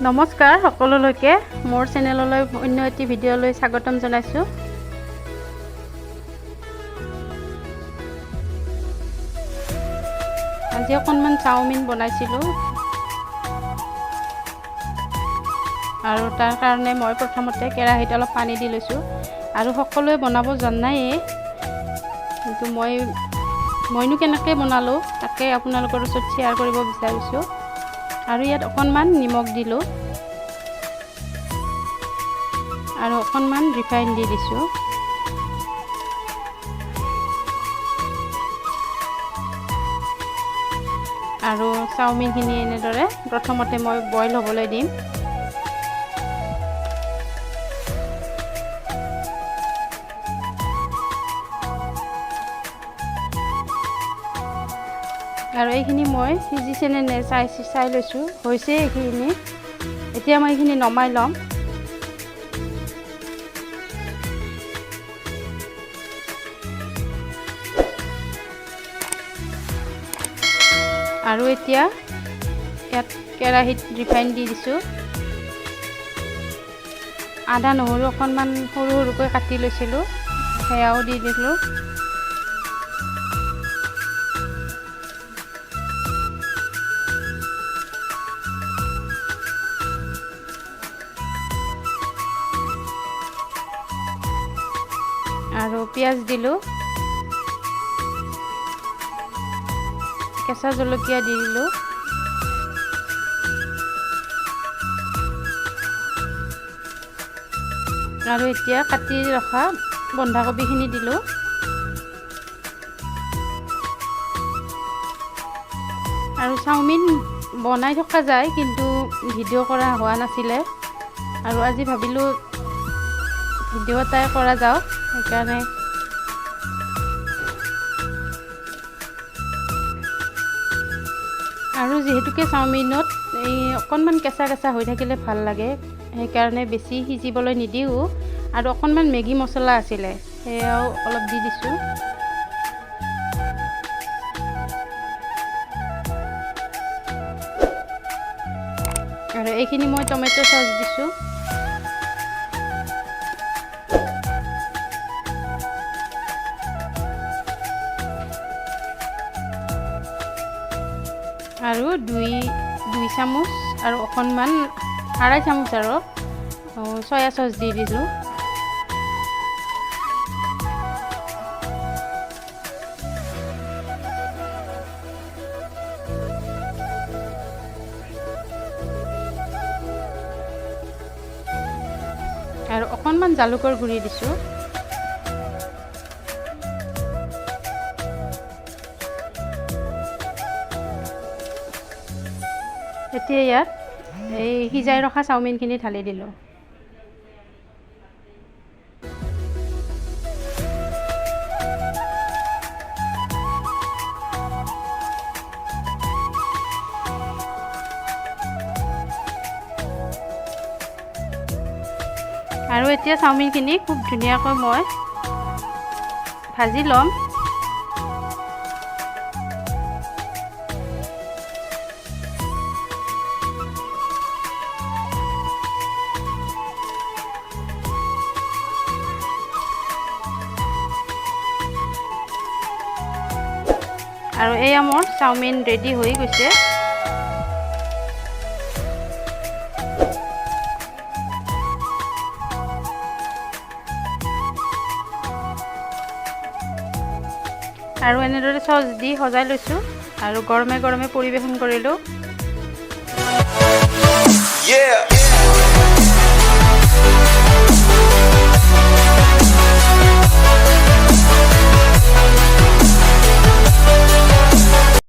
নমস্কাৰ সকলোলৈকে মোৰ চেনেললৈ অন্য এটি ভিডিঅ'লৈ স্বাগতম জনাইছো। আজি অকণমান চাওমিন বনাইছিলো আৰু তাৰ কাৰণে মই প্ৰথমতে কেৰাহীত অলপ পানী দি লৈছো আৰু সকলোৱে বনাব জানায়ে, কিন্তু মইনো কেনেকৈ বনালো তাকে আপোনালোকৰ ওচৰত শ্বেয়াৰ কৰিব বিচাৰিছো। আৰু ইয়াত অকণমান নিমখ দিলোঁ আৰু অকণমান ৰিফাইন দি দিছোঁ। আৰু চাওমিনখিনি এনেদৰে প্ৰথমতে মই বইল হ'বলৈ দিম। আৰু এইখিনি মই সিজিছেনে নে চাই লৈছোঁ, হৈছে এইখিনি। এতিয়া মই এইখিনি নমাই ল'ম। আৰু এতিয়া ইয়াত কেৰাহীত ৰিফাইন দি দিছোঁ। আদা নহৰু অকণমান সৰু সৰুকৈ কাটি লৈছিলোঁ, সেয়াও দি দিলোঁ। আৰু পিঁয়াজ দিলোঁ, কেঁচা জলকীয়া দি দিলোঁ, আৰু এতিয়া কাটি ৰখা বন্ধাকবিখিনি দিলোঁ। আৰু চাওমিন বনাই থকা যায়, কিন্তু ভিডিঅ' কৰা হোৱা নাছিলে, আৰু আজি ভাবিলোঁ ভিডিঅ' এটাই কৰা যাওক, সেইকাৰণে আৰু যিহেতুকে চাওমিনত এই অকণমান কেঁচা কেঁচা হৈ থাকিলে ভাল লাগে, সেইকাৰণে বেছি সিজিবলৈ নিদিওঁ। আৰু অকণমান মেগী মছলা আছিলে, সেয়াও অলপ দি দিছোঁ। আৰু এইখিনি মই টমেটো চচ দিছোঁ। আৰু দুই চামুচ আৰু অকণমান আঢ়াই চামুচ আৰু চয়া চচ দি দিলোঁ। আৰু অকণমান জালুকৰ গুড়ি দিছোঁ। এতিয়া ইয়াত এই সিজাই ৰখা চাওমিনখিনি ঢালি দিলোঁ। আৰু এতিয়া চাওমিনখিনি খুব ধুনীয়াকৈ মই ভাজি ল'ম। আৰু এয়া মোৰ চাওমিন ৰেডি হৈ গৈছে। আৰু এনেদৰে চচ দি সজাই লৈছোঁ আৰু গৰমে গৰমে পৰিৱেশন কৰিলোঁ।